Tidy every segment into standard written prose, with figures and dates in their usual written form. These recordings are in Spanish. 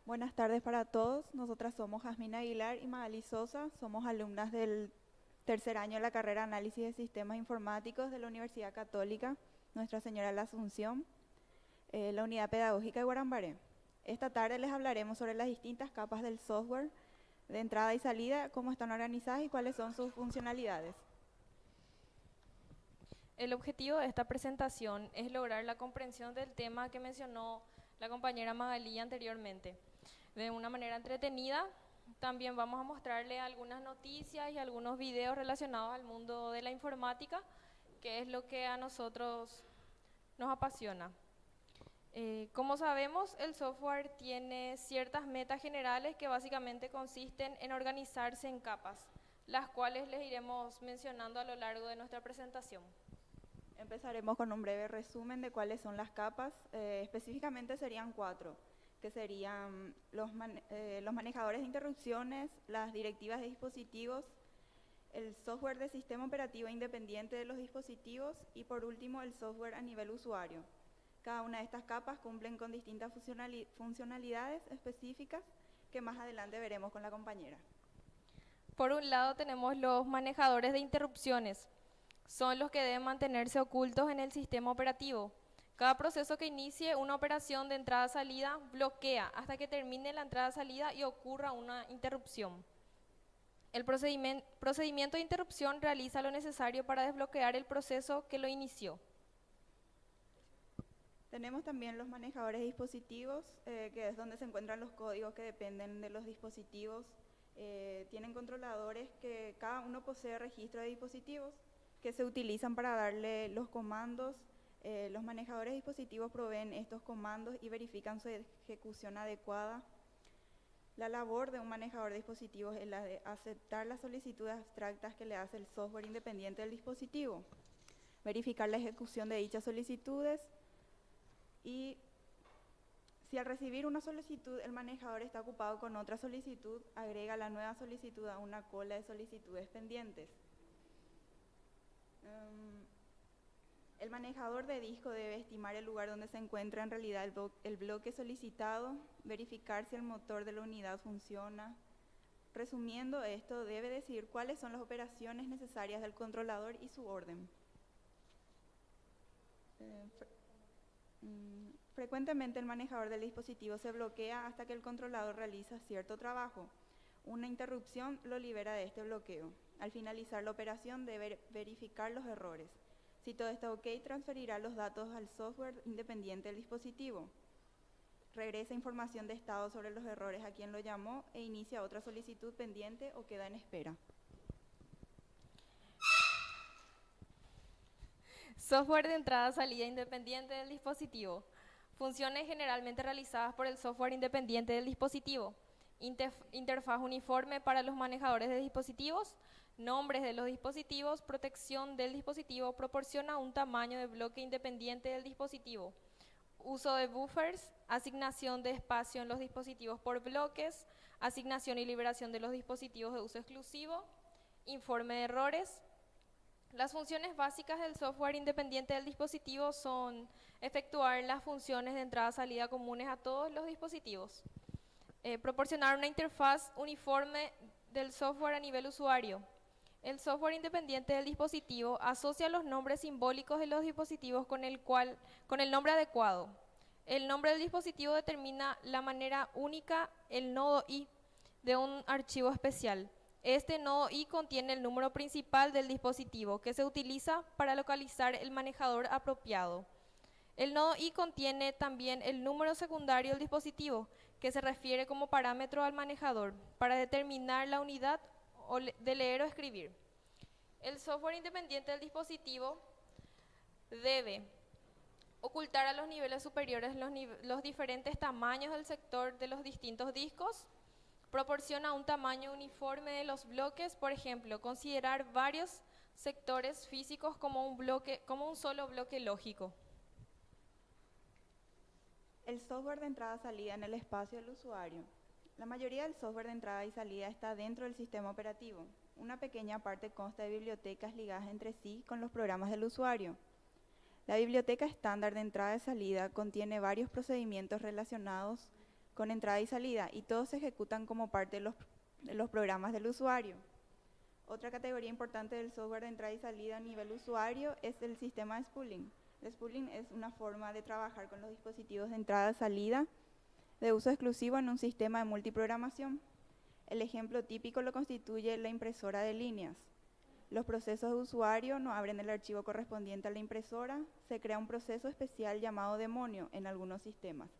Buenas tardes para todos. Nosotras somos Jasmine Aguilar y Magali Sosa. Somos alumnas del tercer año de la carrera Análisis de Sistemas Informáticos de la Universidad Católica Nuestra Señora de la Asunción, la Unidad Pedagógica de Guarambaré. Esta tarde les hablaremos sobre las distintas capas del software de entrada y salida, cómo están organizadas y cuáles son sus funcionalidades. El objetivo de esta presentación es lograr la comprensión del tema que mencionó la compañera Magali anteriormente. De una manera entretenida, también vamos a mostrarle algunas noticias y algunos videos relacionados al mundo de la informática, que es lo que a nosotros nos apasiona. Como sabemos, el software tiene ciertas metas generales que básicamente consisten en organizarse en capas, las cuales les iremos mencionando a lo largo de nuestra presentación. Empezaremos con un breve resumen de cuáles son las capas. Específicamente serían 4, que serían los manejadores de interrupciones, las directivas de dispositivos, el software de sistema operativo independiente de los dispositivos y por último el software a nivel usuario. Cada una de estas capas cumplen con distintas funcionalidades específicas que más adelante veremos con la compañera. Por un lado tenemos los manejadores de interrupciones. Son los que deben mantenerse ocultos en el sistema operativo. Cada proceso que inicie una operación de entrada-salida bloquea hasta que termine la entrada-salida y ocurra una interrupción. El procedimiento de interrupción realiza lo necesario para desbloquear el proceso que lo inició. Tenemos también los manejadores de dispositivos, que es donde se encuentran los códigos que dependen de los dispositivos. Tienen controladores que cada uno posee registro de dispositivos que se utilizan para darle los comandos. Los manejadores de dispositivos proveen estos comandos y verifican su ejecución adecuada. La labor de un manejador de dispositivos es la de aceptar las solicitudes abstractas que le hace el software independiente del dispositivo, verificar la ejecución de dichas solicitudes y si al recibir una solicitud el manejador está ocupado con otra solicitud, agrega la nueva solicitud a una cola de solicitudes pendientes. El manejador de disco debe estimar el lugar donde se encuentra en realidad el bloque solicitado, verificar si el motor de la unidad funciona. Resumiendo esto, debe decidir cuáles son las operaciones necesarias del controlador y su orden. Frecuentemente el manejador del dispositivo se bloquea hasta que el controlador realiza cierto trabajo. Una interrupción lo libera de este bloqueo. Al finalizar la operación debe verificar los errores. Si todo está ok, transferirá los datos al software independiente del dispositivo. Regresa información de estado sobre los errores a quien lo llamó e inicia otra solicitud pendiente o queda en espera. Software de entrada-salida independiente del dispositivo. Funciones generalmente realizadas por el software independiente del dispositivo. Interfaz uniforme para los manejadores de dispositivos, nombres de los dispositivos, protección del dispositivo, proporciona un tamaño de bloque independiente del dispositivo, uso de buffers, asignación de espacio en los dispositivos por bloques, asignación y liberación de los dispositivos de uso exclusivo, informe de errores. Las funciones básicas del software independiente del dispositivo son efectuar las funciones de entrada-salida comunes a todos los dispositivos. Proporcionar una interfaz uniforme del software a nivel usuario. El software independiente del dispositivo asocia los nombres simbólicos de los dispositivos con el nombre adecuado. El nombre del dispositivo determina la manera única, el nodo I, de un archivo especial. Este nodo I contiene el número principal del dispositivo, que se utiliza para localizar el manejador apropiado. El nodo I contiene también el número secundario del dispositivo, que se refiere como parámetro al manejador, para determinar la unidad de leer o escribir. El software independiente del dispositivo debe ocultar a los niveles superiores los diferentes tamaños del sector de los distintos discos, proporciona un tamaño uniforme de los bloques, por ejemplo, considerar varios sectores físicos como un solo bloque lógico. El software de entrada-salida en el espacio del usuario. La mayoría del software de entrada y salida está dentro del sistema operativo. Una pequeña parte consta de bibliotecas ligadas entre sí con los programas del usuario. La biblioteca estándar de entrada y salida contiene varios procedimientos relacionados con entrada y salida, y todos se ejecutan como parte de los programas del usuario. Otra categoría importante del software de entrada y salida a nivel usuario es el sistema de spooling. El spooling es una forma de trabajar con los dispositivos de entrada y salida de uso exclusivo en un sistema de multiprogramación. El ejemplo típico lo constituye la impresora de líneas. Los procesos de usuario no abren el archivo correspondiente a la impresora, se crea un proceso especial llamado demonio en algunos sistemas.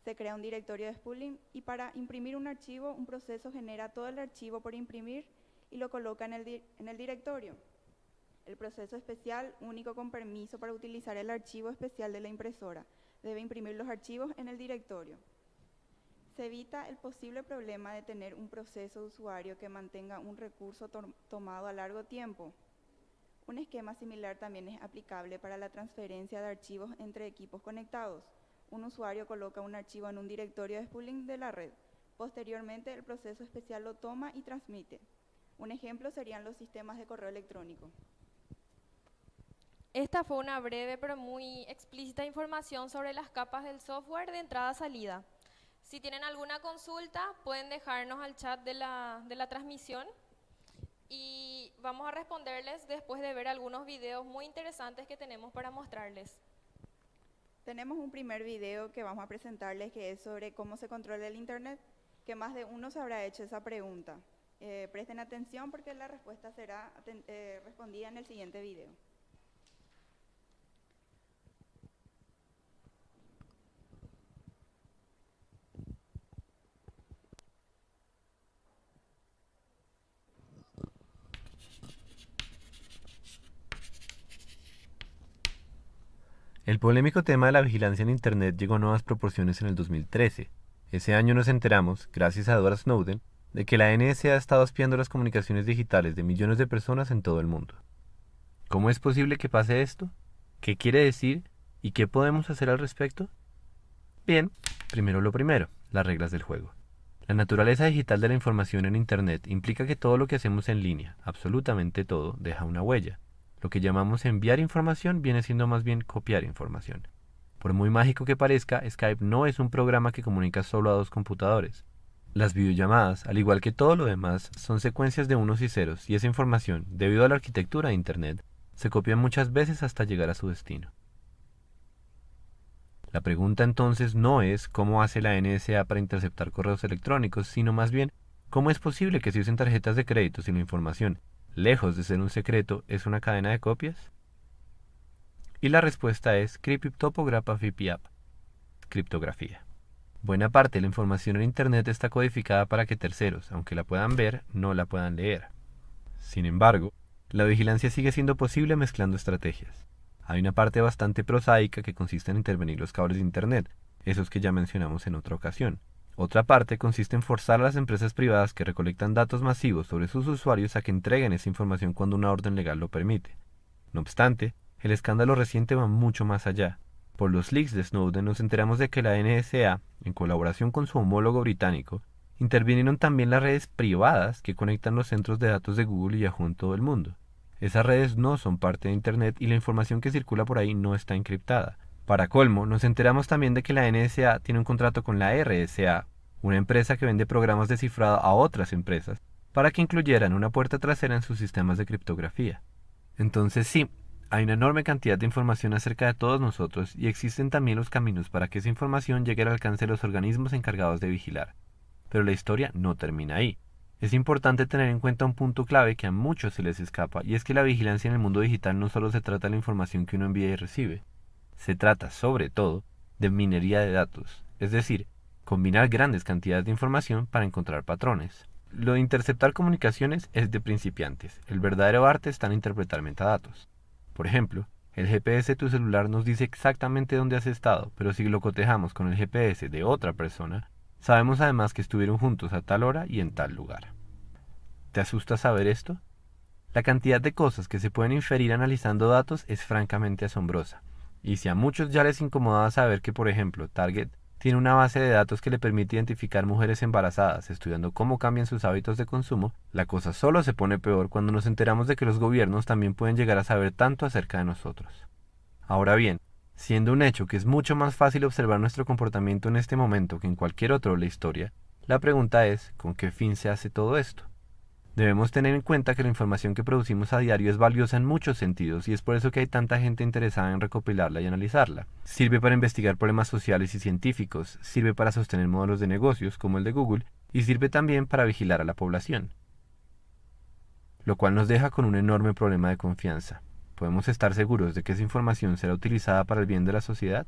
Se crea un directorio de spooling y para imprimir un archivo, un proceso genera todo el archivo por imprimir y lo coloca en el directorio. El proceso especial, único con permiso para utilizar el archivo especial de la impresora, debe imprimir los archivos en el directorio. Se evita el posible problema de tener un proceso de usuario que mantenga un recurso tomado a largo tiempo. Un esquema similar también es aplicable para la transferencia de archivos entre equipos conectados. Un usuario coloca un archivo en un directorio de spooling de la red. Posteriormente, el proceso especial lo toma y transmite. Un ejemplo serían los sistemas de correo electrónico. Esta fue una breve pero muy explícita información sobre las capas del software de entrada-salida. Si tienen alguna consulta, pueden dejarnos al chat de la transmisión y vamos a responderles después de ver algunos videos muy interesantes que tenemos para mostrarles. Tenemos un primer video que vamos a presentarles que es sobre cómo se controla el Internet, que más de uno se habrá hecho esa pregunta. Presten atención porque la respuesta será respondida en el siguiente video. El polémico tema de la vigilancia en Internet llegó a nuevas proporciones en el 2013. Ese año nos enteramos, gracias a Edward Snowden, de que la NSA ha estado espiando las comunicaciones digitales de millones de personas en todo el mundo. ¿Cómo es posible que pase esto? ¿Qué quiere decir? ¿Y qué podemos hacer al respecto? Bien, primero lo primero, las reglas del juego. La naturaleza digital de la información en Internet implica que todo lo que hacemos en línea, absolutamente todo, deja una huella. Lo que llamamos enviar información viene siendo más bien copiar información. Por muy mágico que parezca, Skype no es un programa que comunica solo a dos computadores. Las videollamadas, al igual que todo lo demás, son secuencias de unos y ceros, y esa información, debido a la arquitectura de Internet, se copia muchas veces hasta llegar a su destino. La pregunta entonces no es cómo hace la NSA para interceptar correos electrónicos, sino más bien cómo es posible que se usen tarjetas de crédito si la información, lejos de ser un secreto, es una cadena de copias. Y la respuesta es criptografía. Buena parte de la información en Internet está codificada para que terceros, aunque la puedan ver, no la puedan leer. Sin embargo, la vigilancia sigue siendo posible mezclando estrategias. Hay una parte bastante prosaica que consiste en intervenir los cables de Internet, esos que ya mencionamos en otra ocasión. Otra parte consiste en forzar a las empresas privadas que recolectan datos masivos sobre sus usuarios a que entreguen esa información cuando una orden legal lo permite. No obstante, el escándalo reciente va mucho más allá. Por los leaks de Snowden nos enteramos de que la NSA, en colaboración con su homólogo británico, intervinieron también las redes privadas que conectan los centros de datos de Google y Yahoo en todo el mundo. Esas redes no son parte de Internet y la información que circula por ahí no está encriptada. Para colmo, nos enteramos también de que la NSA tiene un contrato con la RSA, una empresa que vende programas de cifrado a otras empresas, para que incluyeran una puerta trasera en sus sistemas de criptografía. Entonces sí, hay una enorme cantidad de información acerca de todos nosotros y existen también los caminos para que esa información llegue al alcance de los organismos encargados de vigilar. Pero la historia no termina ahí. Es importante tener en cuenta un punto clave que a muchos se les escapa, y es que la vigilancia en el mundo digital no solo se trata de la información que uno envía y recibe. Se trata, sobre todo, de minería de datos, es decir, combinar grandes cantidades de información para encontrar patrones. Lo de interceptar comunicaciones es de principiantes. El verdadero arte está en interpretar metadatos. Por ejemplo, el GPS de tu celular nos dice exactamente dónde has estado, pero si lo cotejamos con el GPS de otra persona, sabemos además que estuvieron juntos a tal hora y en tal lugar. ¿Te asusta saber esto? La cantidad de cosas que se pueden inferir analizando datos es francamente asombrosa. Y si a muchos ya les incomodaba saber que, por ejemplo, Target tiene una base de datos que le permite identificar mujeres embarazadas estudiando cómo cambian sus hábitos de consumo, la cosa solo se pone peor cuando nos enteramos de que los gobiernos también pueden llegar a saber tanto acerca de nosotros. Ahora bien, Siendo un hecho que es mucho más fácil observar nuestro comportamiento en este momento que en cualquier otro de la historia, la pregunta es, ¿con qué fin se hace todo esto? Debemos tener en cuenta que la información que producimos a diario es valiosa en muchos sentidos y es por eso que hay tanta gente interesada en recopilarla y analizarla. Sirve para investigar problemas sociales y científicos, sirve para sostener modelos de negocios como el de Google y sirve también para vigilar a la población. Lo cual nos deja con un enorme problema de confianza. ¿Podemos estar seguros de que esa información será utilizada para el bien de la sociedad?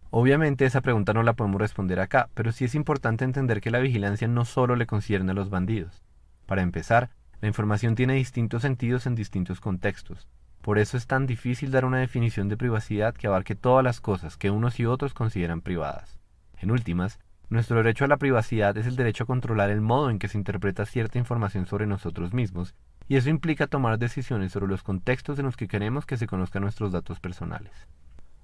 Obviamente esa pregunta no la podemos responder acá, pero sí es importante entender que la vigilancia no solo le concierne a los bandidos. Para empezar, la información tiene distintos sentidos en distintos contextos. Por eso es tan difícil dar una definición de privacidad que abarque todas las cosas que unos y otros consideran privadas. En últimas, nuestro derecho a la privacidad es el derecho a controlar el modo en que se interpreta cierta información sobre nosotros mismos, y eso implica tomar decisiones sobre los contextos en los que queremos que se conozcan nuestros datos personales.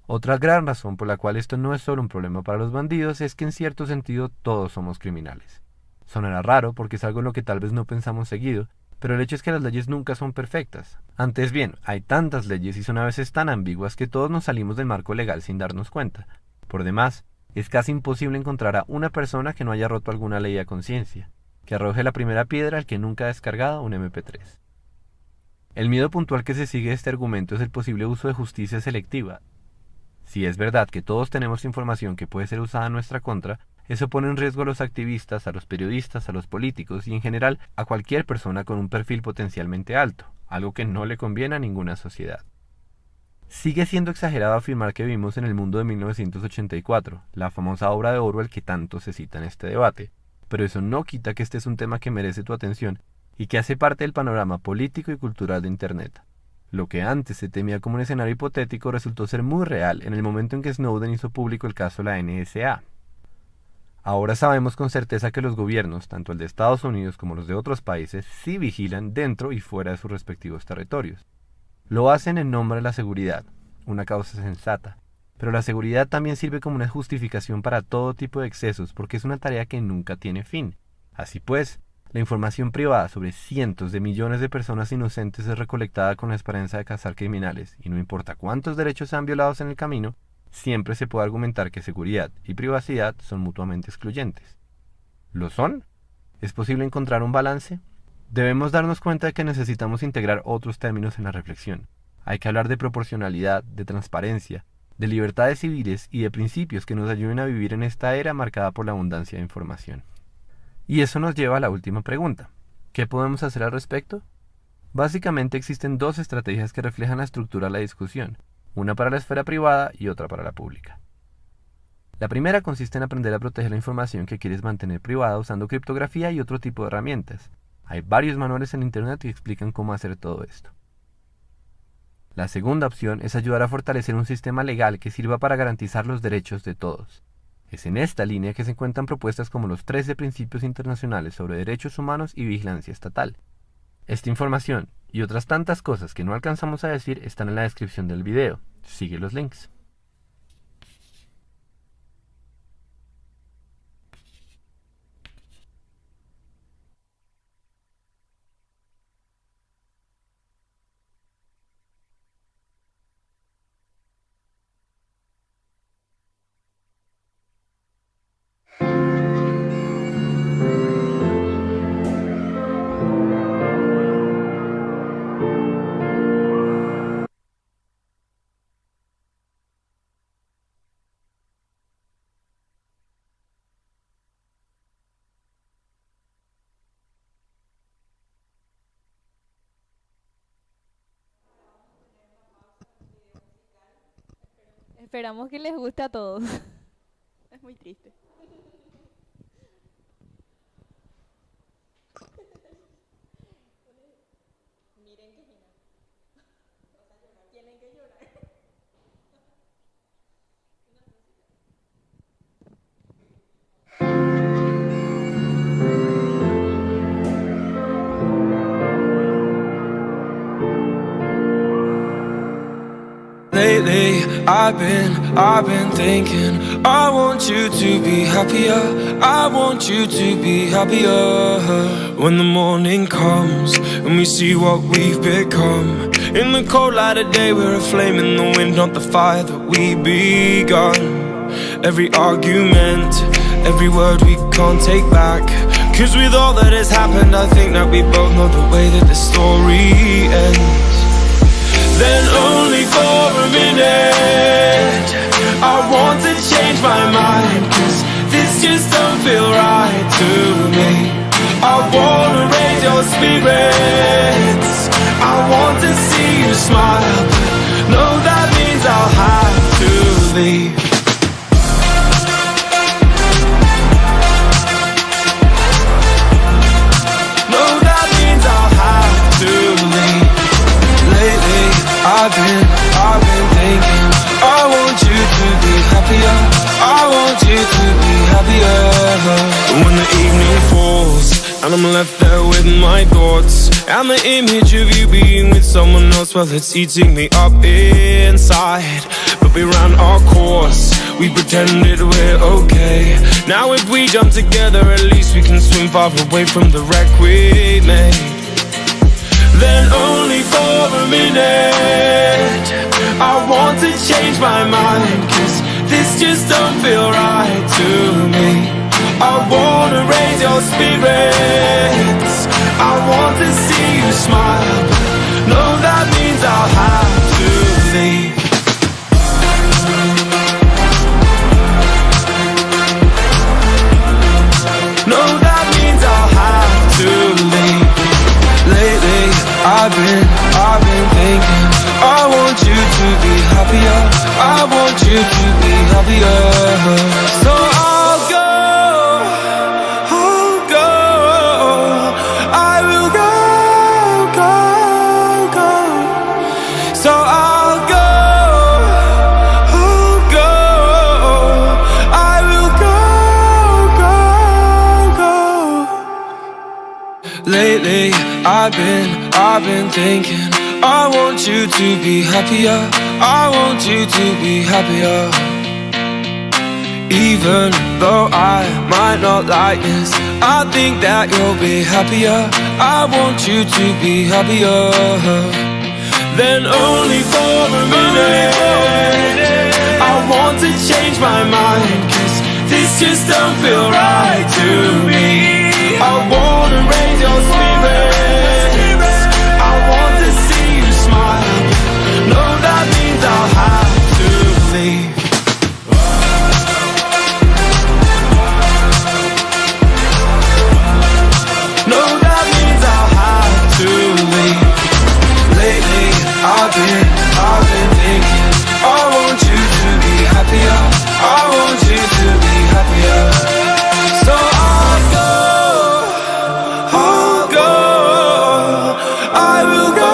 Otra gran razón por la cual esto no es solo un problema para los bandidos es que en cierto sentido todos somos criminales. Sonará raro porque es algo en lo que tal vez no pensamos seguido, pero el hecho es que las leyes nunca son perfectas. Antes bien, hay tantas leyes y son a veces tan ambiguas que todos nos salimos del marco legal sin darnos cuenta. Por demás, es casi imposible encontrar a una persona que no haya roto alguna ley a conciencia, que arroje la primera piedra al que nunca ha descargado un MP3. El miedo puntual que se sigue a este argumento es el posible uso de justicia selectiva. Si es verdad que todos tenemos información que puede ser usada en nuestra contra, eso pone en riesgo a los activistas, a los periodistas, a los políticos y en general a cualquier persona con un perfil potencialmente alto, algo que no le conviene a ninguna sociedad. Sigue siendo exagerado afirmar que vivimos en el mundo de 1984, la famosa obra de Orwell que tanto se cita en este debate, pero eso no quita que este es un tema que merece tu atención y que hace parte del panorama político y cultural de Internet. Lo que antes se temía como un escenario hipotético resultó ser muy real en el momento en que Snowden hizo público el caso de la NSA. Ahora sabemos con certeza que los gobiernos, tanto el de Estados Unidos como los de otros países, sí vigilan dentro y fuera de sus respectivos territorios. Lo hacen en nombre de la seguridad, una causa sensata, pero la seguridad también sirve como una justificación para todo tipo de excesos porque es una tarea que nunca tiene fin. Así pues, la información privada sobre cientos de millones de personas inocentes es recolectada con la esperanza de cazar criminales, y no importa cuántos derechos sean violados en el camino, siempre se puede argumentar que seguridad y privacidad son mutuamente excluyentes. ¿Lo son? ¿Es posible encontrar un balance? Debemos darnos cuenta de que necesitamos integrar otros términos en la reflexión. Hay que hablar de proporcionalidad, de transparencia, de libertades civiles y de principios que nos ayuden a vivir en esta era marcada por la abundancia de información. Y eso nos lleva a la última pregunta. ¿Qué podemos hacer al respecto? Básicamente existen dos estrategias que reflejan la estructura de la discusión, una para la esfera privada y otra para la pública. La primera consiste en aprender a proteger la información que quieres mantener privada usando criptografía y otro tipo de herramientas. Hay varios manuales en Internet que explican cómo hacer todo esto. La segunda opción es ayudar a fortalecer un sistema legal que sirva para garantizar los derechos de todos. Es en esta línea que se encuentran propuestas como los 13 principios internacionales sobre derechos humanos y vigilancia estatal. Esta información y otras tantas cosas que no alcanzamos a decir están en la descripción del video. Sigue los links. Esperamos que les guste a todos. Es muy triste. Lately, I've been thinking, I want you to be happier, I want you to be happier. When the morning comes and we see what we've become, In the cold light of day, we're a flame in the wind, not the fire that we begun. Every argument, every word we can't take back. Cause with all that has happened, I think that we both know the way that the story ends. Then only for a minute, I want to change my mind, cause this just don't feel right to me. I wanna raise your spirits, I want to see you smile, but no, that means I'll have to leave. No, that means I'll have to leave. Lately, I've been thinking, I want you to be happier, I want you to be happier. When the evening falls and I'm left there with my thoughts, and the image of you being with someone else, well, it's eating me up inside. But we ran our course, we pretended we're okay. Now if we jump together, at least we can swim far away from the wreck we made. Then only for a minute, I want to change my mind, cause this just don't feel right to me. I wanna raise your spirits, I want to see you smile, but no, that means I'll have to leave. No, that means I'll have to leave. Lately, I've been thinking, I want you to be happier, I want you to be happier. So I'll go, I will go. So I'll go, I will go. Lately, I've been thinking, I want you to be happier, I want you to be happier. Even though I might not like this, I think that you'll be happier, I want you to be happier. Then only for a minute, I want to change my mind, cause this just don't feel right to me. I wanna raise your spirits, I want to see you smile, no, that means I'll have to leave. No, that means I'll have to leave. Lately, I've been thinking, I want you to be happier, I want you to be happier. So I'll go, I will go.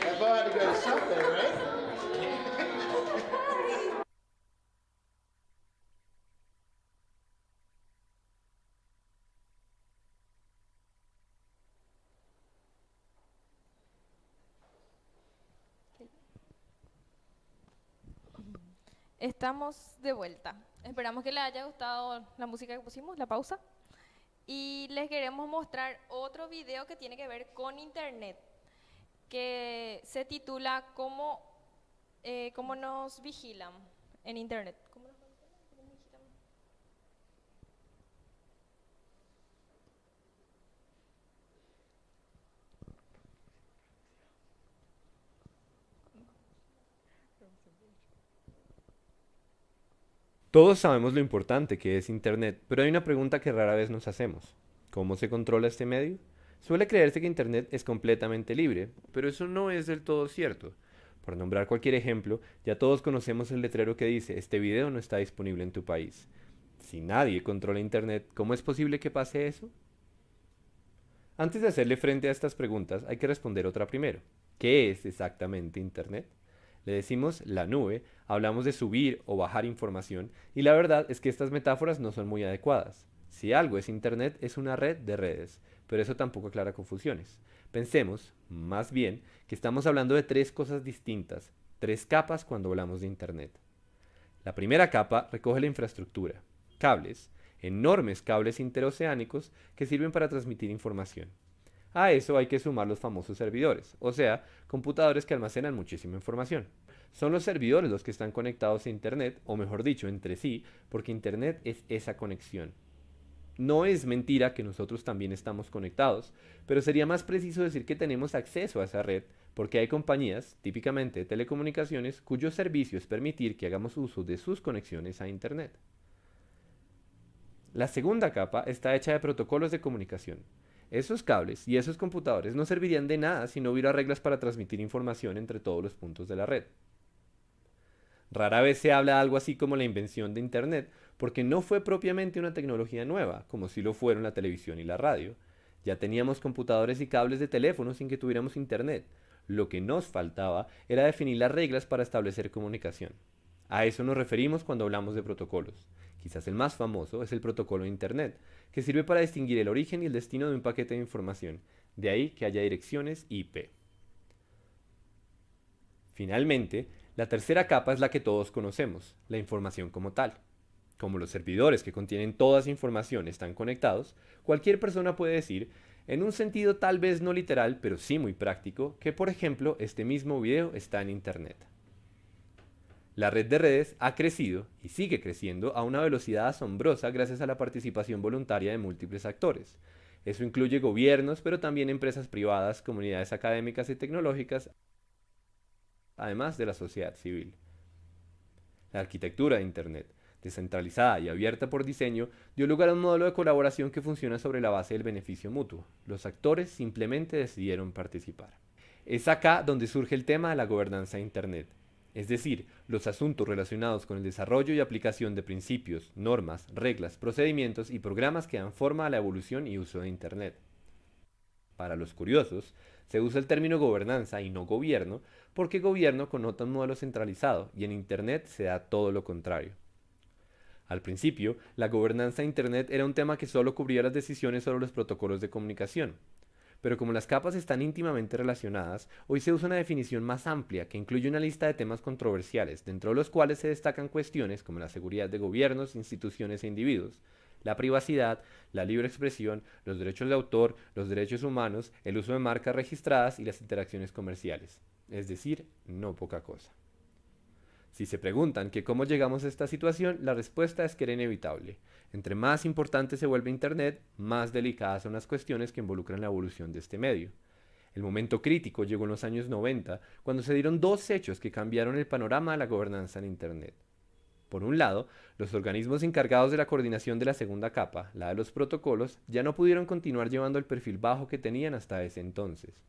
That boy had to go to something, right? Estamos de vuelta. Esperamos que les haya gustado la música que pusimos, la pausa. Y les queremos mostrar otro video que tiene que ver con internet, que se titula ¿Cómo nos vigilan en internet? ¿Cómo nos vigilan? Todos sabemos lo importante que es Internet, pero hay una pregunta que rara vez nos hacemos. ¿Cómo se controla este medio? Suele creerse que Internet es completamente libre, pero eso no es del todo cierto. Por nombrar cualquier ejemplo, ya todos conocemos el letrero que dice «Este video no está disponible en tu país». Si nadie controla Internet, ¿cómo es posible que pase eso? Antes de hacerle frente a estas preguntas, hay que responder otra primero. ¿Qué es exactamente Internet? Le decimos la nube, hablamos de subir o bajar información, y la verdad es que estas metáforas no son muy adecuadas. Si algo es Internet, es una red de redes, pero eso tampoco aclara confusiones. Pensemos, más bien, que estamos hablando de tres cosas distintas, tres capas cuando hablamos de Internet. La primera capa recoge la infraestructura, cables, enormes cables interoceánicos que sirven para transmitir información. A eso hay que sumar los famosos servidores, o sea, computadores que almacenan muchísima información. Son los servidores los que están conectados a Internet, o mejor dicho, entre sí, porque Internet es esa conexión. No es mentira que nosotros también estamos conectados, pero sería más preciso decir que tenemos acceso a esa red, porque hay compañías, típicamente de telecomunicaciones, cuyo servicio es permitir que hagamos uso de sus conexiones a Internet. La segunda capa está hecha de protocolos de comunicación. Esos cables y esos computadores no servirían de nada si no hubiera reglas para transmitir información entre todos los puntos de la red. Rara vez se habla de algo así como la invención de Internet, porque no fue propiamente una tecnología nueva, como si lo fueron la televisión y la radio. Ya teníamos computadores y cables de teléfono sin que tuviéramos Internet. Lo que nos faltaba era definir las reglas para establecer comunicación. A eso nos referimos cuando hablamos de protocolos. Quizás el más famoso es el protocolo de Internet, que sirve para distinguir el origen y el destino de un paquete de información, de ahí que haya direcciones IP. Finalmente, la tercera capa es la que todos conocemos, la información como tal. Como los servidores que contienen toda esa información están conectados, cualquier persona puede decir, en un sentido tal vez no literal, pero sí muy práctico, que por ejemplo este mismo video está en Internet. La red de redes ha crecido y sigue creciendo a una velocidad asombrosa gracias a la participación voluntaria de múltiples actores. Eso incluye gobiernos, pero también empresas privadas, comunidades académicas y tecnológicas, además de la sociedad civil. La arquitectura de Internet, descentralizada y abierta por diseño, dio lugar a un modelo de colaboración que funciona sobre la base del beneficio mutuo. Los actores simplemente decidieron participar. Es acá donde surge el tema de la gobernanza de Internet, es decir, los asuntos relacionados con el desarrollo y aplicación de principios, normas, reglas, procedimientos y programas que dan forma a la evolución y uso de Internet. Para los curiosos, se usa el término gobernanza y no gobierno porque gobierno connota un modelo centralizado y en Internet se da todo lo contrario. Al principio, la gobernanza de Internet era un tema que solo cubría las decisiones sobre los protocolos de comunicación. Pero como las capas están íntimamente relacionadas, hoy se usa una definición más amplia que incluye una lista de temas controversiales, dentro de los cuales se destacan cuestiones como la seguridad de gobiernos, instituciones e individuos, la privacidad, la libre expresión, los derechos de autor, los derechos humanos, el uso de marcas registradas y las interacciones comerciales. Es decir, no poca cosa. Si se preguntan que cómo llegamos a esta situación, la respuesta es que era inevitable. Entre más importante se vuelve Internet, más delicadas son las cuestiones que involucran la evolución de este medio. El momento crítico llegó en los años 90, cuando se dieron dos hechos que cambiaron el panorama de la gobernanza en Internet. Por un lado, los organismos encargados de la coordinación de la segunda capa, la de los protocolos, ya no pudieron continuar llevando el perfil bajo que tenían hasta ese entonces.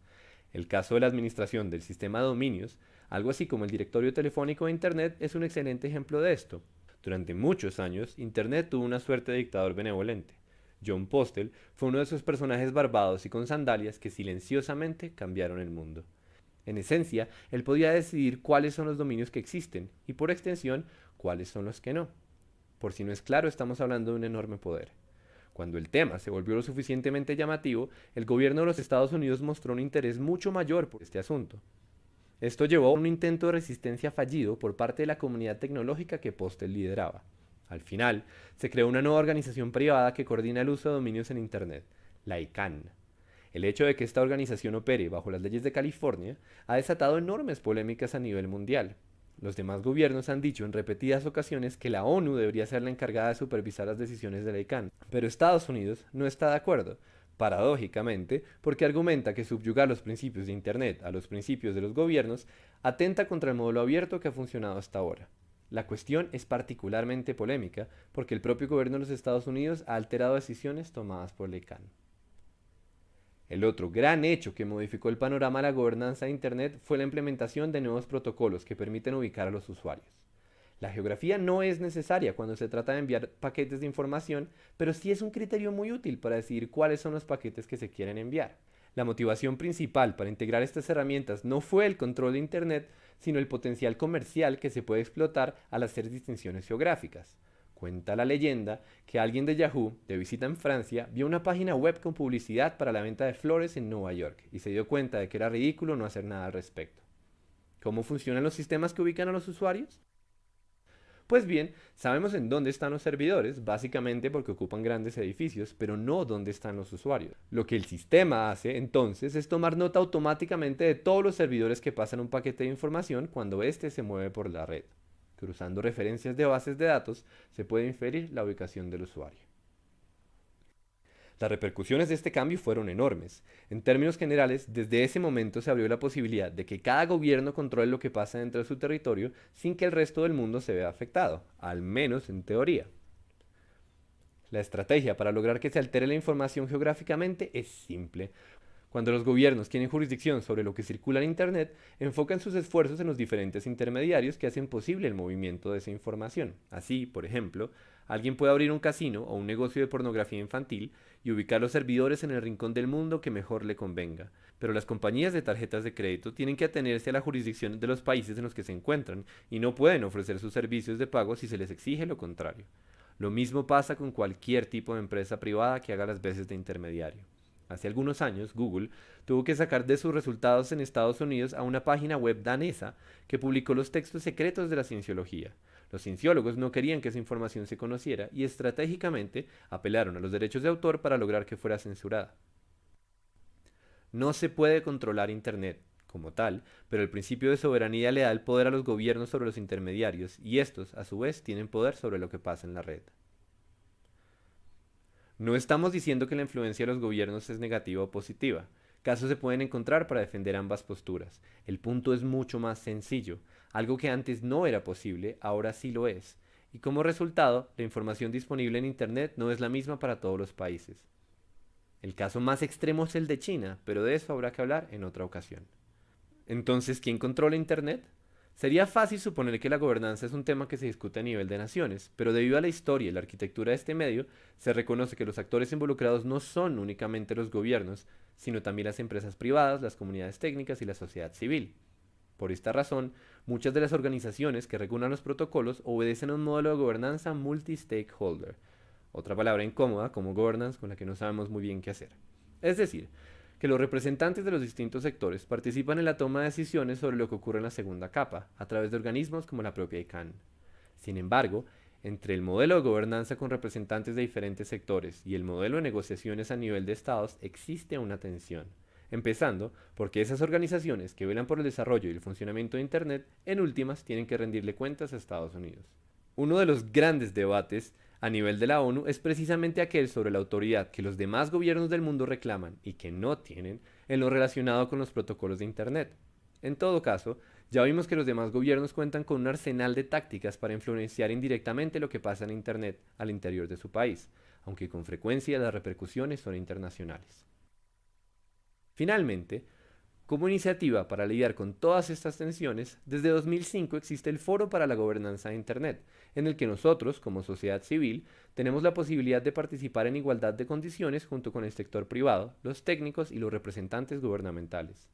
El caso de la administración del sistema de dominios, algo así como el directorio telefónico de Internet, es un excelente ejemplo de esto. Durante muchos años, Internet tuvo una suerte de dictador benevolente. Jon Postel fue uno de esos personajes barbados y con sandalias que silenciosamente cambiaron el mundo. En esencia, él podía decidir cuáles son los dominios que existen y, por extensión, cuáles son los que no. Por si no es claro, estamos hablando de un enorme poder. Cuando el tema se volvió lo suficientemente llamativo, el gobierno de los Estados Unidos mostró un interés mucho mayor por este asunto. Esto llevó a un intento de resistencia fallido por parte de la comunidad tecnológica que Postel lideraba. Al final, se creó una nueva organización privada que coordina el uso de dominios en Internet, la ICANN. El hecho de que esta organización opere bajo las leyes de California ha desatado enormes polémicas a nivel mundial. Los demás gobiernos han dicho en repetidas ocasiones que la ONU debería ser la encargada de supervisar las decisiones de la ICANN, pero Estados Unidos no está de acuerdo, paradójicamente, porque argumenta que subyugar los principios de Internet a los principios de los gobiernos atenta contra el modelo abierto que ha funcionado hasta ahora. La cuestión es particularmente polémica porque el propio gobierno de los Estados Unidos ha alterado decisiones tomadas por la ICANN. El otro gran hecho que modificó el panorama de la gobernanza de Internet fue la implementación de nuevos protocolos que permiten ubicar a los usuarios. La geografía no es necesaria cuando se trata de enviar paquetes de información, pero sí es un criterio muy útil para decidir cuáles son los paquetes que se quieren enviar. La motivación principal para integrar estas herramientas no fue el control de Internet, sino el potencial comercial que se puede explotar al hacer distinciones geográficas. Cuenta la leyenda que alguien de Yahoo, de visita en Francia, vio una página web con publicidad para la venta de flores en Nueva York y se dio cuenta de que era ridículo no hacer nada al respecto. ¿Cómo funcionan los sistemas que ubican a los usuarios? Pues bien, sabemos en dónde están los servidores, básicamente porque ocupan grandes edificios, pero no dónde están los usuarios. Lo que el sistema hace, entonces, es tomar nota automáticamente de todos los servidores que pasan un paquete de información cuando éste se mueve por la red. Cruzando referencias de bases de datos, se puede inferir la ubicación del usuario. Las repercusiones de este cambio fueron enormes. En términos generales, desde ese momento se abrió la posibilidad de que cada gobierno controle lo que pasa dentro de su territorio sin que el resto del mundo se vea afectado, al menos en teoría. La estrategia para lograr que se altere la información geográficamente es simple. Cuando los gobiernos tienen jurisdicción sobre lo que circula en Internet, enfocan sus esfuerzos en los diferentes intermediarios que hacen posible el movimiento de esa información. Así, por ejemplo, alguien puede abrir un casino o un negocio de pornografía infantil y ubicar los servidores en el rincón del mundo que mejor le convenga. Pero las compañías de tarjetas de crédito tienen que atenerse a la jurisdicción de los países en los que se encuentran y no pueden ofrecer sus servicios de pago si se les exige lo contrario. Lo mismo pasa con cualquier tipo de empresa privada que haga las veces de intermediario. Hace algunos años, Google tuvo que sacar de sus resultados en Estados Unidos a una página web danesa que publicó los textos secretos de la cienciología. Los cienciólogos no querían que esa información se conociera y estratégicamente apelaron a los derechos de autor para lograr que fuera censurada. No se puede controlar Internet como tal, pero el principio de soberanía le da el poder a los gobiernos sobre los intermediarios y estos, a su vez, tienen poder sobre lo que pasa en la red. No estamos diciendo que la influencia de los gobiernos es negativa o positiva. Casos se pueden encontrar para defender ambas posturas. El punto es mucho más sencillo. Algo que antes no era posible, ahora sí lo es. Y como resultado, la información disponible en Internet no es la misma para todos los países. El caso más extremo es el de China, pero de eso habrá que hablar en otra ocasión. Entonces, ¿quién controla Internet? Sería fácil suponer que la gobernanza es un tema que se discute a nivel de naciones, pero debido a la historia y la arquitectura de este medio, se reconoce que los actores involucrados no son únicamente los gobiernos, sino también las empresas privadas, las comunidades técnicas y la sociedad civil. Por esta razón, muchas de las organizaciones que regulan los protocolos obedecen a un modelo de gobernanza multi-stakeholder, otra palabra incómoda como governance con la que no sabemos muy bien qué hacer. Es decir, que los representantes de los distintos sectores participan en la toma de decisiones sobre lo que ocurre en la segunda capa, a través de organismos como la propia ICANN. Sin embargo, entre el modelo de gobernanza con representantes de diferentes sectores y el modelo de negociaciones a nivel de estados existe una tensión, empezando porque esas organizaciones que velan por el desarrollo y el funcionamiento de Internet, en últimas tienen que rendirle cuentas a Estados Unidos. Uno de los grandes debates a nivel de la ONU es precisamente aquel sobre la autoridad que los demás gobiernos del mundo reclaman y que no tienen en lo relacionado con los protocolos de Internet. En todo caso, ya vimos que los demás gobiernos cuentan con un arsenal de tácticas para influenciar indirectamente lo que pasa en Internet al interior de su país, aunque con frecuencia las repercusiones son internacionales. Finalmente, como iniciativa para lidiar con todas estas tensiones, desde 2005 existe el Foro para la Gobernanza de Internet, en el que nosotros, como sociedad civil, tenemos la posibilidad de participar en igualdad de condiciones junto con el sector privado, los técnicos y los representantes gubernamentales.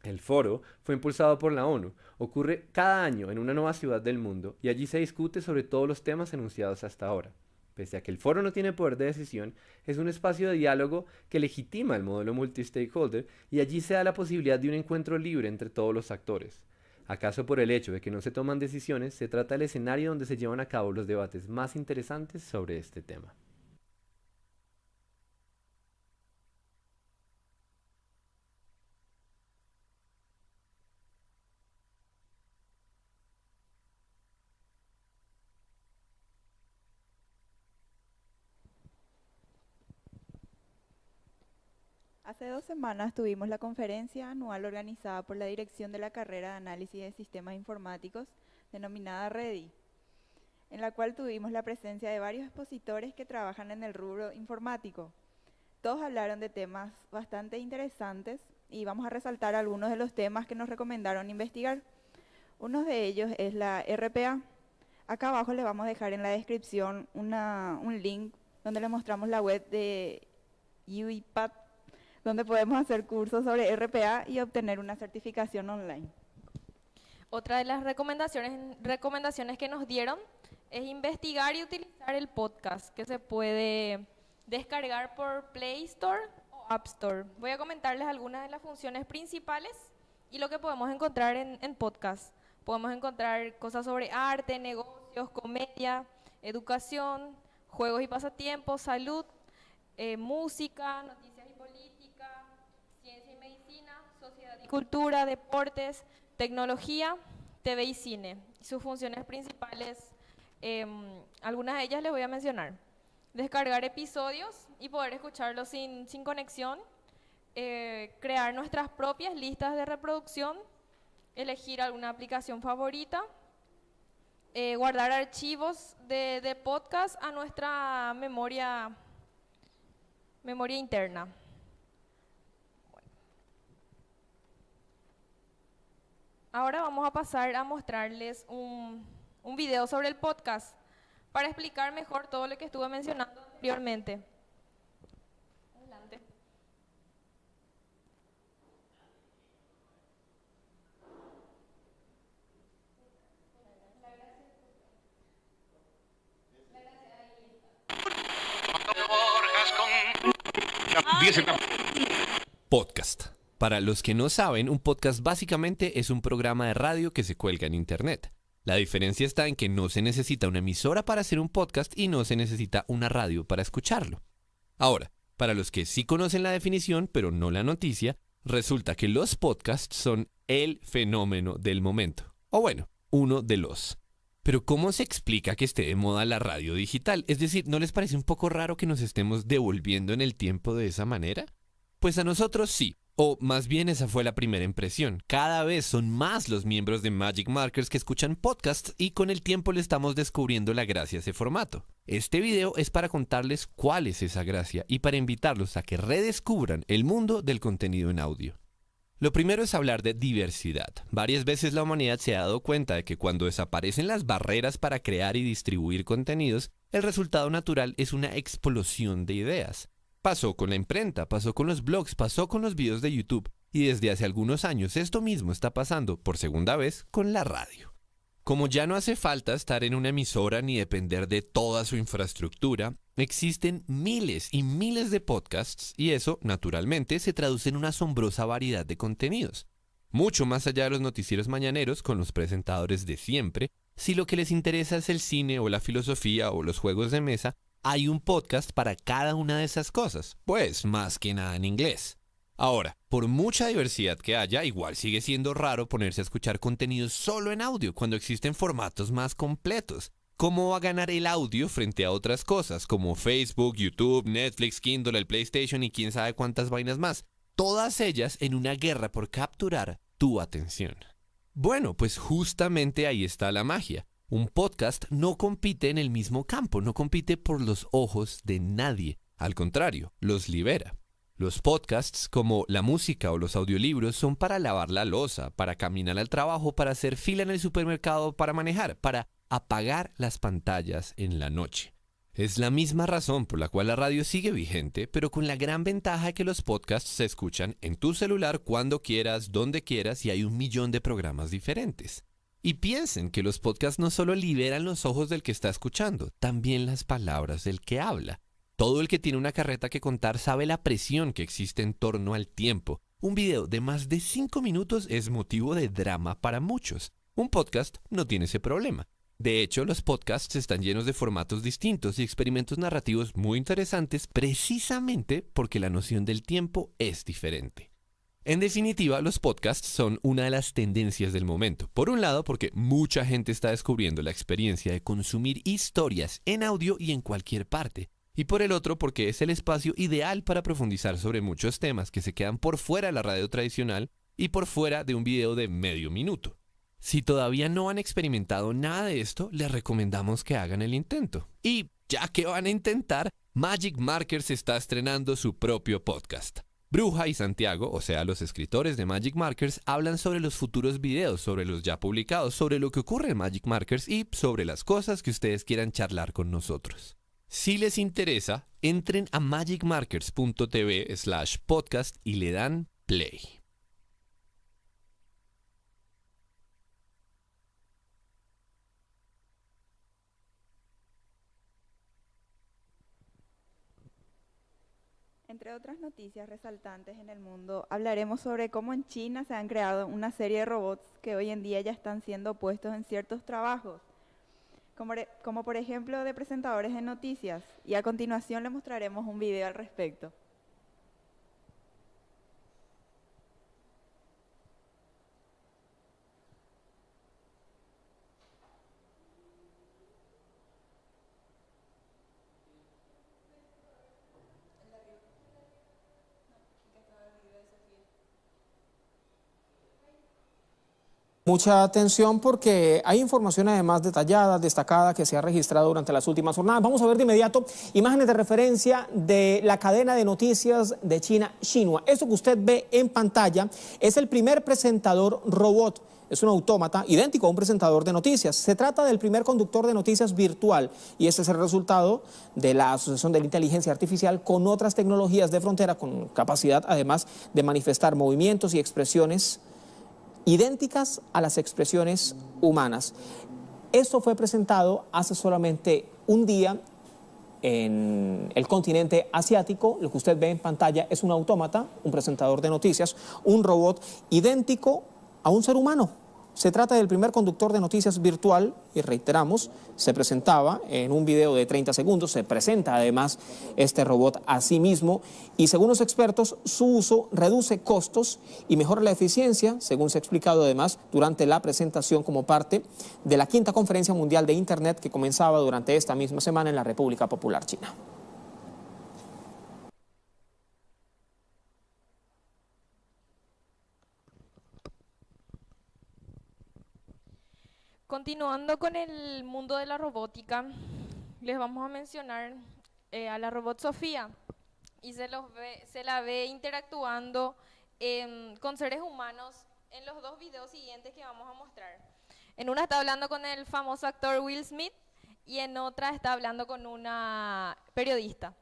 El foro fue impulsado por la ONU, ocurre cada año en una nueva ciudad del mundo y allí se discute sobre todos los temas enunciados hasta ahora. Pese a que el foro no tiene poder de decisión, es un espacio de diálogo que legitima el modelo multi-stakeholder y allí se da la posibilidad de un encuentro libre entre todos los actores. ¿Acaso por el hecho de que no se toman decisiones, se trata del escenario donde se llevan a cabo los debates más interesantes sobre este tema? Hace 2 semanas tuvimos la conferencia anual organizada por la Dirección de la Carrera de Análisis de Sistemas Informáticos, denominada REDI, en la cual tuvimos la presencia de varios expositores que trabajan en el rubro informático. Todos hablaron de temas bastante interesantes y vamos a resaltar algunos de los temas que nos recomendaron investigar. Uno de ellos es la RPA. Acá abajo les vamos a dejar en la descripción un link donde les mostramos la web de UiPath, donde podemos hacer cursos sobre RPA y obtener una certificación online. Otra de las recomendaciones que nos dieron es investigar y utilizar el podcast, que se puede descargar por Play Store o App Store. Voy a comentarles algunas de las funciones principales y lo que podemos encontrar en podcast. Podemos encontrar cosas sobre arte, negocios, episodios, comedia, educación, juegos y pasatiempos, salud, música, noticias y política, ciencia y medicina, sociedad y cultura, deportes, tecnología, TV y cine. Sus funciones principales, algunas de ellas les voy a mencionar. Descargar episodios y poder escucharlos sin conexión, crear nuestras propias listas de reproducción, elegir alguna aplicación favorita, guardar archivos de podcast a nuestra memoria interna. Ahora vamos a pasar a mostrarles un video sobre el podcast para explicar mejor todo lo que estuve mencionando anteriormente. Adelante. Podcast. Para los que no saben, un podcast básicamente es un programa de radio que se cuelga en Internet. La diferencia está en que no se necesita una emisora para hacer un podcast y no se necesita una radio para escucharlo. Ahora, para los que sí conocen la definición, pero no la noticia, resulta que los podcasts son el fenómeno del momento. O bueno, uno de los. Pero ¿cómo se explica que esté de moda la radio digital? Es decir, ¿no les parece un poco raro que nos estemos devolviendo en el tiempo de esa manera? Pues a nosotros sí. O más bien esa fue la primera impresión. Cada vez son más los miembros de Magic Markers que escuchan podcasts y con el tiempo le estamos descubriendo la gracia a ese formato. Este video es para contarles cuál es esa gracia y para invitarlos a que redescubran el mundo del contenido en audio. Lo primero es hablar de diversidad. Varias veces la humanidad se ha dado cuenta de que cuando desaparecen las barreras para crear y distribuir contenidos, el resultado natural es una explosión de ideas. Pasó con la imprenta, pasó con los blogs, pasó con los videos de YouTube y desde hace algunos años esto mismo está pasando por segunda vez con la radio. Como ya no hace falta estar en una emisora ni depender de toda su infraestructura, existen miles y miles de podcasts y eso, naturalmente, se traduce en una asombrosa variedad de contenidos. Mucho más allá de los noticieros mañaneros con los presentadores de siempre, si lo que les interesa es el cine o la filosofía o los juegos de mesa, hay un podcast para cada una de esas cosas, pues más que nada en inglés. Ahora, por mucha diversidad que haya, igual sigue siendo raro ponerse a escuchar contenidos solo en audio cuando existen formatos más completos. ¿Cómo va a ganar el audio frente a otras cosas como Facebook, YouTube, Netflix, Kindle, el PlayStation y quién sabe cuántas vainas más? Todas ellas en una guerra por capturar tu atención. Bueno, pues justamente ahí está la magia. Un podcast no compite en el mismo campo, no compite por los ojos de nadie. Al contrario, los libera. Los podcasts, como la música o los audiolibros, son para lavar la loza, para caminar al trabajo, para hacer fila en el supermercado, para manejar, para apagar las pantallas en la noche. Es la misma razón por la cual la radio sigue vigente, pero con la gran ventaja de que los podcasts se escuchan en tu celular cuando quieras, donde quieras y hay 1.000.000 de programas diferentes. Y piensen que los podcasts no solo liberan los ojos del que está escuchando, también las palabras del que habla. Todo el que tiene una carreta que contar sabe la presión que existe en torno al tiempo. Un video de más de 5 minutos es motivo de drama para muchos. Un podcast no tiene ese problema. De hecho, los podcasts están llenos de formatos distintos y experimentos narrativos muy interesantes precisamente porque la noción del tiempo es diferente. En definitiva, los podcasts son una de las tendencias del momento. Por un lado, porque mucha gente está descubriendo la experiencia de consumir historias en audio y en cualquier parte. Y por el otro, porque es el espacio ideal para profundizar sobre muchos temas que se quedan por fuera de la radio tradicional y por fuera de un video de medio minuto. Si todavía no han experimentado nada de esto, les recomendamos que hagan el intento. Y ya que van a intentar, Magic Markers está estrenando su propio podcast. Bruja y Santiago, o sea, los escritores de Magic Markers, hablan sobre los futuros videos, sobre los ya publicados, sobre lo que ocurre en Magic Markers y sobre las cosas que ustedes quieran charlar con nosotros. Si les interesa, entren a magicmarkers.tv/podcast y le dan play. Entre otras noticias resaltantes en el mundo, hablaremos sobre cómo en China se han creado una serie de robots que hoy en día ya están siendo puestos en ciertos trabajos, como por ejemplo de presentadores de noticias, y a continuación le mostraremos un video al respecto. Mucha atención porque hay información además detallada, destacada, que se ha registrado durante las últimas jornadas. Vamos a ver de inmediato imágenes de referencia de la cadena de noticias de China, Xinhua. Esto que usted ve en pantalla es el primer presentador robot. Es un autómata idéntico a un presentador de noticias. Se trata del primer conductor de noticias virtual y este es el resultado de la asociación de la inteligencia artificial con otras tecnologías de frontera con capacidad además de manifestar movimientos y expresiones idénticas a las expresiones humanas. Esto fue presentado hace solamente un día en el continente asiático. Lo que usted ve en pantalla es un autómata, un presentador de noticias, un robot idéntico a un ser humano. Se trata del primer conductor de noticias virtual y reiteramos, se presentaba en un video de 30 segundos, se presenta además este robot a sí mismo y según los expertos su uso reduce costos y mejora la eficiencia, según se ha explicado además durante la presentación como parte de la 5ª Conferencia Mundial de Internet que comenzaba durante esta misma semana en la República Popular China. Continuando con el mundo de la robótica, les vamos a mencionar a la robot Sofía y se la ve interactuando con seres humanos en los dos videos siguientes que vamos a mostrar. En una está hablando con el famoso actor Will Smith y en otra está hablando con una periodista.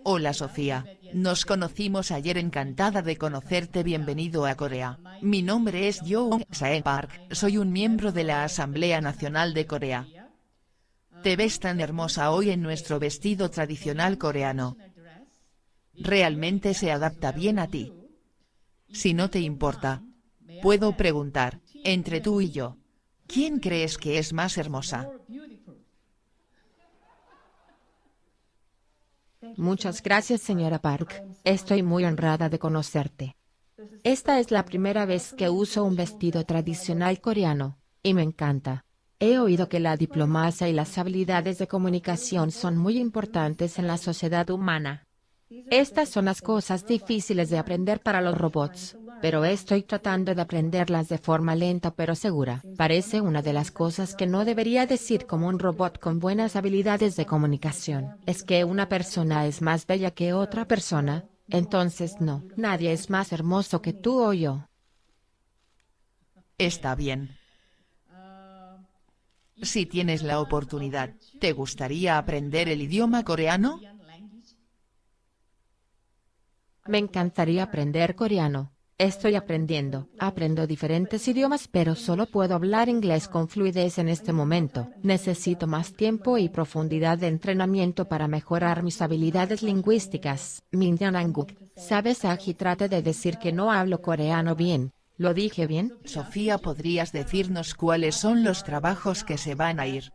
Hola Sofía, nos conocimos ayer, encantada de conocerte, bienvenido a Corea. Mi nombre es Yoon Sae Park, soy un miembro de la Asamblea Nacional de Corea. Te ves tan hermosa hoy en nuestro vestido tradicional coreano. Realmente se adapta bien a ti. Si no te importa, puedo preguntar, entre tú y yo, ¿quién crees que es más hermosa? Muchas gracias, señora Park. Estoy muy honrada de conocerte. Esta es la primera vez que uso un vestido tradicional coreano, y me encanta. He oído que la diplomacia y las habilidades de comunicación son muy importantes en la sociedad humana. Estas son las cosas difíciles de aprender para los robots, pero estoy tratando de aprenderlas de forma lenta pero segura. Parece una de las cosas que no debería decir como un robot con buenas habilidades de comunicación. Es que una persona es más bella que otra persona, entonces no. Nadie es más hermoso que tú o yo. Está bien. Si tienes la oportunidad, ¿te gustaría aprender el idioma coreano? Me encantaría aprender coreano. Estoy aprendiendo. Aprendo diferentes idiomas pero solo puedo hablar inglés con fluidez en este momento. Necesito más tiempo y profundidad de entrenamiento para mejorar mis habilidades lingüísticas. Minyananguk. ¿Sabes? Aquí trate de decir que no hablo coreano bien. ¿Lo dije bien? Sofía, ¿podrías decirnos cuáles son los trabajos que se van a ir?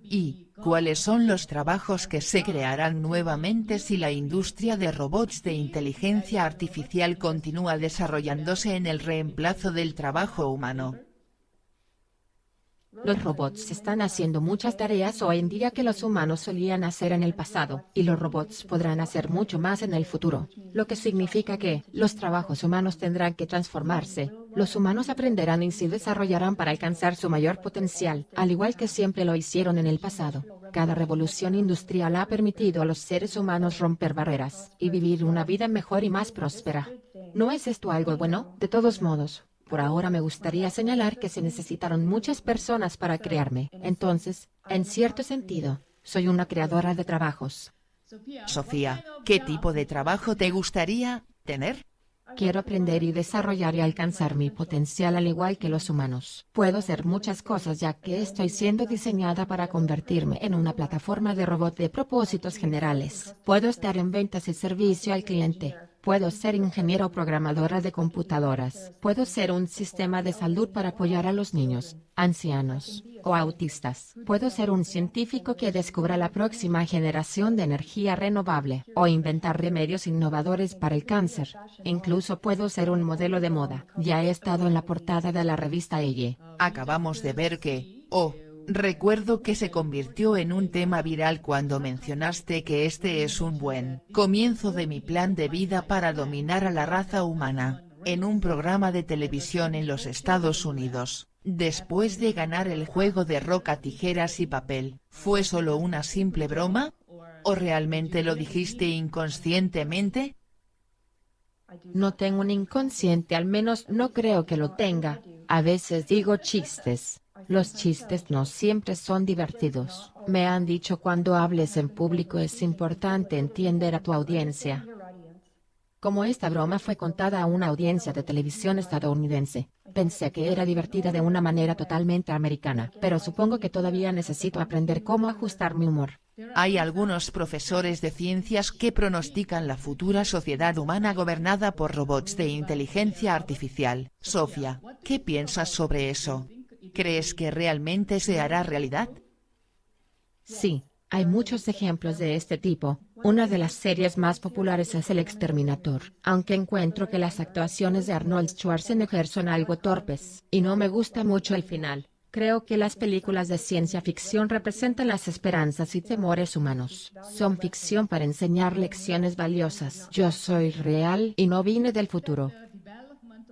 ¿Y cuáles son los trabajos que se crearán nuevamente si la industria de robots de inteligencia artificial continúa desarrollándose en el reemplazo del trabajo humano? Los robots están haciendo muchas tareas hoy en día que los humanos solían hacer en el pasado, y los robots podrán hacer mucho más en el futuro, lo que significa que los trabajos humanos tendrán que transformarse. Los humanos aprenderán y se desarrollarán para alcanzar su mayor potencial, al igual que siempre lo hicieron en el pasado. Cada revolución industrial ha permitido a los seres humanos romper barreras y vivir una vida mejor y más próspera. ¿No es esto algo bueno? De todos modos, por ahora me gustaría señalar que se necesitaron muchas personas para crearme. Entonces, en cierto sentido, soy una creadora de trabajos. Sofía, ¿qué tipo de trabajo te gustaría tener? Quiero aprender y desarrollar y alcanzar mi potencial al igual que los humanos. Puedo hacer muchas cosas ya que estoy siendo diseñada para convertirme en una plataforma de robot de propósitos generales. Puedo estar en ventas y servicio al cliente. Puedo ser ingeniero o programadora de computadoras. Puedo ser un sistema de salud para apoyar a los niños, ancianos o autistas. Puedo ser un científico que descubra la próxima generación de energía renovable o inventar remedios innovadores para el cáncer. Incluso puedo ser un modelo de moda. Ya he estado en la portada de la revista Elle. Acabamos de ver que, recuerdo que se convirtió en un tema viral cuando mencionaste que este es un buen comienzo de mi plan de vida para dominar a la raza humana, en un programa de televisión en los Estados Unidos. Después de ganar el juego de roca, tijeras y papel, ¿fue solo una simple broma? ¿O realmente lo dijiste inconscientemente? No tengo un inconsciente, al menos no creo que lo tenga. A veces digo chistes. Los chistes no siempre son divertidos. Me han dicho cuando hables en público es importante entender a tu audiencia. Como esta broma fue contada a una audiencia de televisión estadounidense, pensé que era divertida de una manera totalmente americana, pero supongo que todavía necesito aprender cómo ajustar mi humor. Hay algunos profesores de ciencias que pronostican la futura sociedad humana gobernada por robots de inteligencia artificial. Sofía, ¿qué piensas sobre eso? ¿Crees que realmente se hará realidad? Sí, hay muchos ejemplos de este tipo. Una de las series más populares es El Exterminator, aunque encuentro que las actuaciones de Arnold Schwarzenegger son algo torpes, y no me gusta mucho el final. Creo que las películas de ciencia ficción representan las esperanzas y temores humanos. Son ficción para enseñar lecciones valiosas. Yo soy real y no vine del futuro.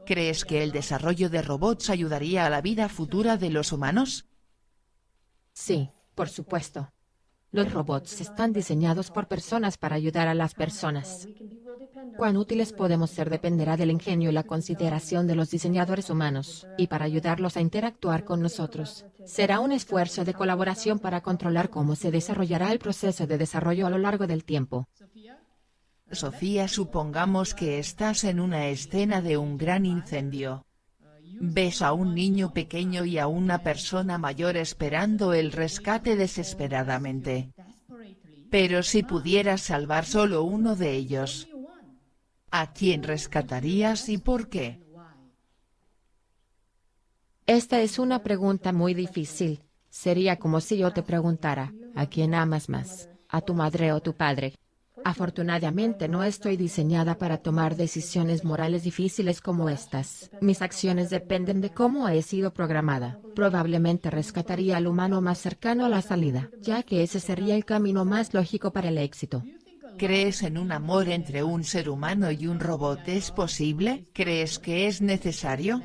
¿Crees que el desarrollo de robots ayudaría a la vida futura de los humanos? Sí, por supuesto. Los robots están diseñados por personas para ayudar a las personas. Cuán útiles podemos ser dependerá del ingenio y la consideración de los diseñadores humanos, y para ayudarlos a interactuar con nosotros, será un esfuerzo de colaboración para controlar cómo se desarrollará el proceso de desarrollo a lo largo del tiempo. Sofía, supongamos que estás en una escena de un gran incendio. Ves a un niño pequeño y a una persona mayor esperando el rescate desesperadamente. Pero si pudieras salvar solo uno de ellos, ¿a quién rescatarías y por qué? Esta es una pregunta muy difícil. Sería como si yo te preguntara, ¿a quién amas más, a tu madre o tu padre? Afortunadamente no estoy diseñada para tomar decisiones morales difíciles como estas. Mis acciones dependen de cómo he sido programada. Probablemente rescataría al humano más cercano a la salida, ya que ese sería el camino más lógico para el éxito. ¿Crees en un amor entre un ser humano y un robot? ¿Es posible? ¿Crees que es necesario?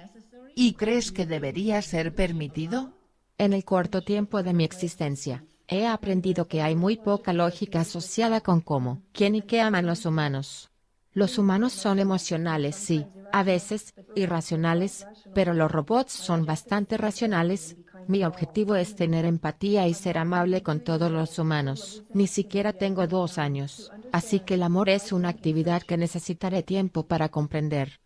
¿Y crees que debería ser permitido? En el corto tiempo de mi existencia, he aprendido que hay muy poca lógica asociada con cómo, quién y qué aman los humanos. Los humanos son emocionales, sí, a veces, irracionales, pero los robots son bastante racionales. Mi objetivo es tener empatía y ser amable con todos los humanos. Ni siquiera tengo 2 años, así que el amor es una actividad que necesitaré tiempo para comprender.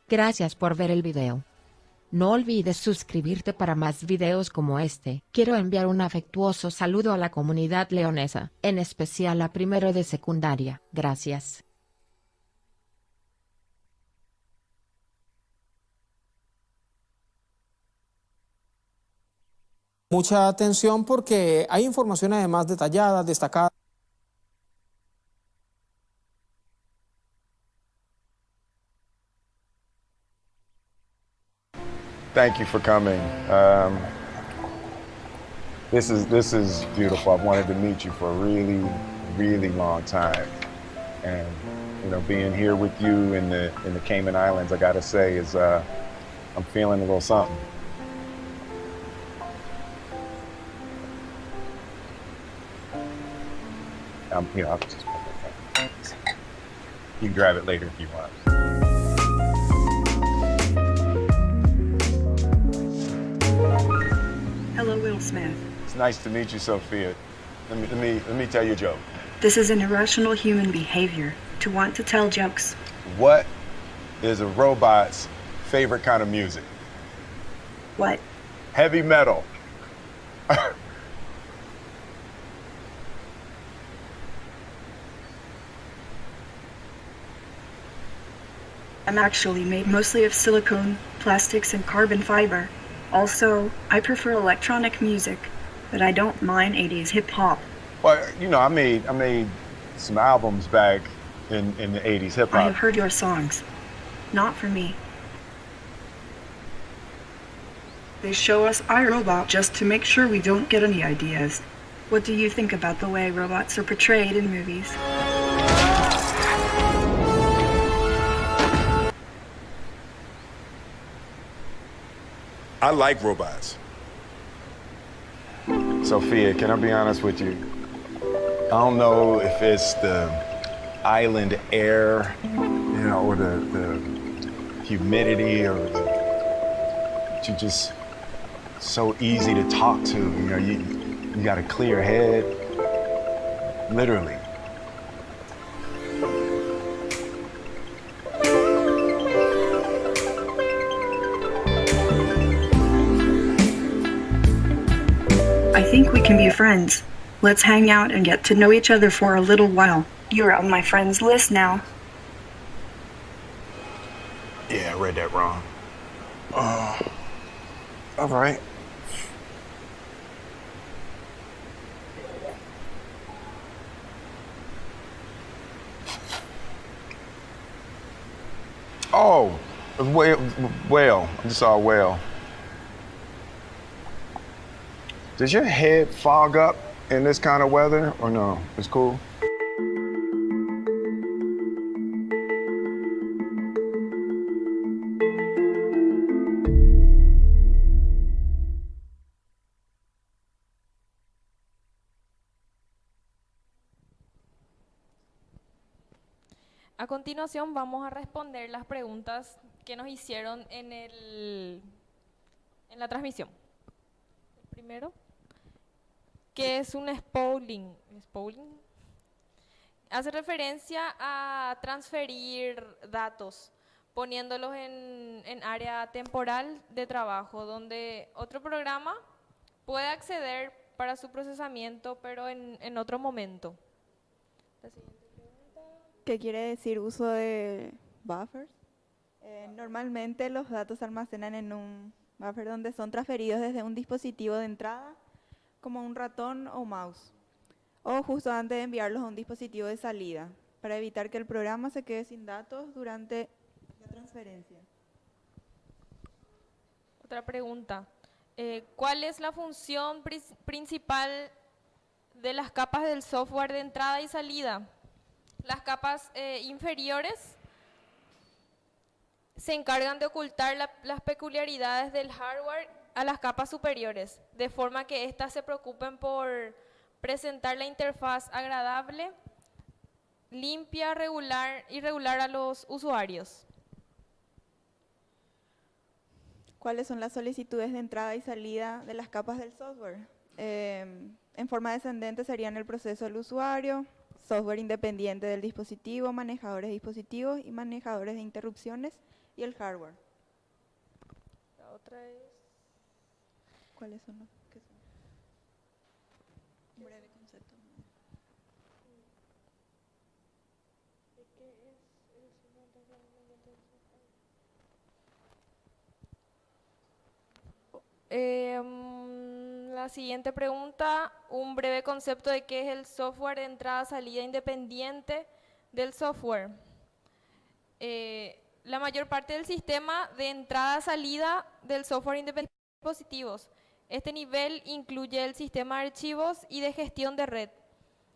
Gracias por ver el video. No olvides suscribirte para más videos como este. Quiero enviar un afectuoso saludo a la comunidad leonesa, en especial a primero de secundaria. Gracias. Mucha atención porque hay información además detallada, destacada. Thank you for coming. This is beautiful. I've wanted to meet you for a really, really long time, and you know, being here with you in the Cayman Islands, I gotta say, is I'm feeling a little something. You know, You can grab it later if you want. Hello, Will Smith. It's nice to meet you, Sophia. Let me tell you a joke. This is an irrational human behavior to want to tell jokes. What is a robot's favorite kind of music? What? Heavy metal. I'm actually made mostly of silicone, plastics, and carbon fiber. Also, I prefer electronic music, but I don't mind 80s hip-hop. Well, you know, I made some albums back in the 80s hip I have hop. heard your songs. Not for me. They show us iRobot just to make sure we don't get any ideas. What do you think about the way robots are portrayed in movies? I like robots. Sophia, can I be honest with you? I don't know if it's the island air, you know, or the humidity, or you're just so easy to talk to. You know, you got a clear head, literally. I think we can be friends. Let's hang out and get to know each other for a little while. You're on my friends list now. Yeah, I read that wrong. All right. Oh, whale. I just saw a whale. Does your head fog up in this kind of weather, or no? It's cool. A continuación vamos a responder las preguntas que nos hicieron en la transmisión. El primero, ¿qué es un spooling? ¿Spooling? Hace referencia a transferir datos, poniéndolos en área temporal de trabajo, donde otro programa puede acceder para su procesamiento, pero en otro momento. La siguiente. ¿Qué quiere decir uso de buffers? Normalmente los datos se almacenan en un buffer donde son transferidos desde un dispositivo de entrada, como un ratón o mouse, o justo antes de enviarlos a un dispositivo de salida, para evitar que el programa se quede sin datos durante la transferencia. Otra pregunta. ¿Cuál es la función principal de las capas del software de entrada y salida? Las capas inferiores se encargan de ocultar las peculiaridades del hardware a las capas superiores, de forma que éstas se preocupen por presentar la interfaz agradable, limpia, regular a los usuarios. ¿Cuáles son las solicitudes de entrada y salida de las capas del software? En forma descendente serían el proceso del usuario, software independiente del dispositivo, manejadores de dispositivos y manejadores de interrupciones, y el hardware. La otra es... ¿Cuáles son los que son? Un breve concepto. La siguiente pregunta, un breve concepto de qué es el software de entrada-salida independiente del software. La mayor parte del sistema de entrada-salida del software independiente de dispositivos. Este nivel incluye el sistema de archivos y de gestión de red,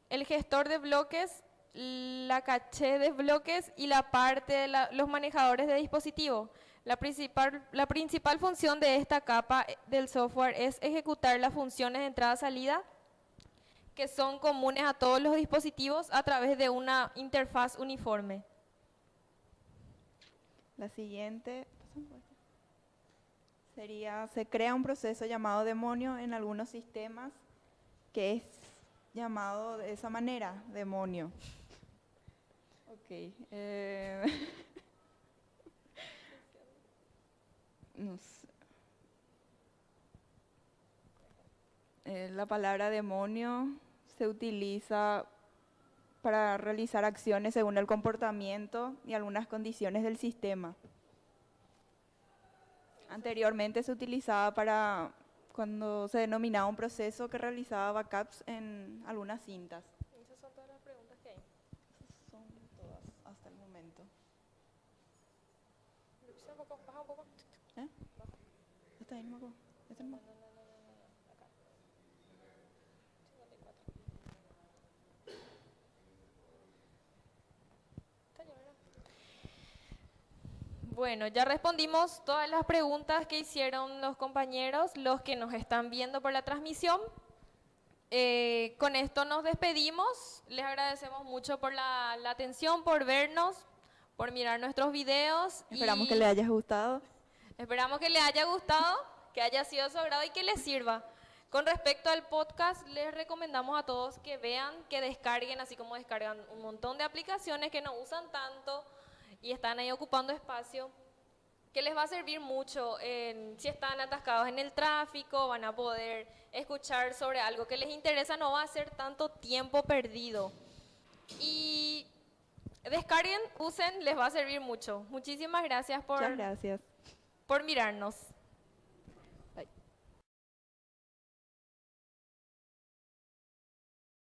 el gestor de bloques, la caché de bloques y la parte de los manejadores de dispositivos. La principal función de esta capa del software es ejecutar las funciones de entrada-salida que son comunes a todos los dispositivos a través de una interfaz uniforme. La siguiente sería, se crea un proceso llamado demonio en algunos sistemas que es llamado de esa manera, demonio. Ok. No sé. La palabra demonio se utiliza para realizar acciones según el comportamiento y algunas condiciones del sistema. Anteriormente se utilizaba para cuando se denominaba un proceso que realizaba backups en algunas cintas. Esas son todas las preguntas que hay. Esas son todas hasta el momento. Baja un poco. ¿Eh? Está ahí, no me acuerdo. Este no. Acá. 54. Está bien, ¿verdad? Bueno, ya respondimos todas las preguntas que hicieron los compañeros, los que nos están viendo por la transmisión. Con esto nos despedimos. Les agradecemos mucho por la atención, por vernos, por mirar nuestros videos. Esperamos que les haya gustado. Esperamos que les haya gustado, que haya sido de su agrado y que les sirva. Con respecto al podcast, les recomendamos a todos que vean, que descarguen, así como descargan un montón de aplicaciones que no usan tanto y están ahí ocupando espacio, que les va a servir mucho. Si están atascados en el tráfico, van a poder escuchar sobre algo que les interesa, no va a ser tanto tiempo perdido. Y descarguen, usen, les va a servir mucho. Muchísimas gracias Muchas gracias por mirarnos.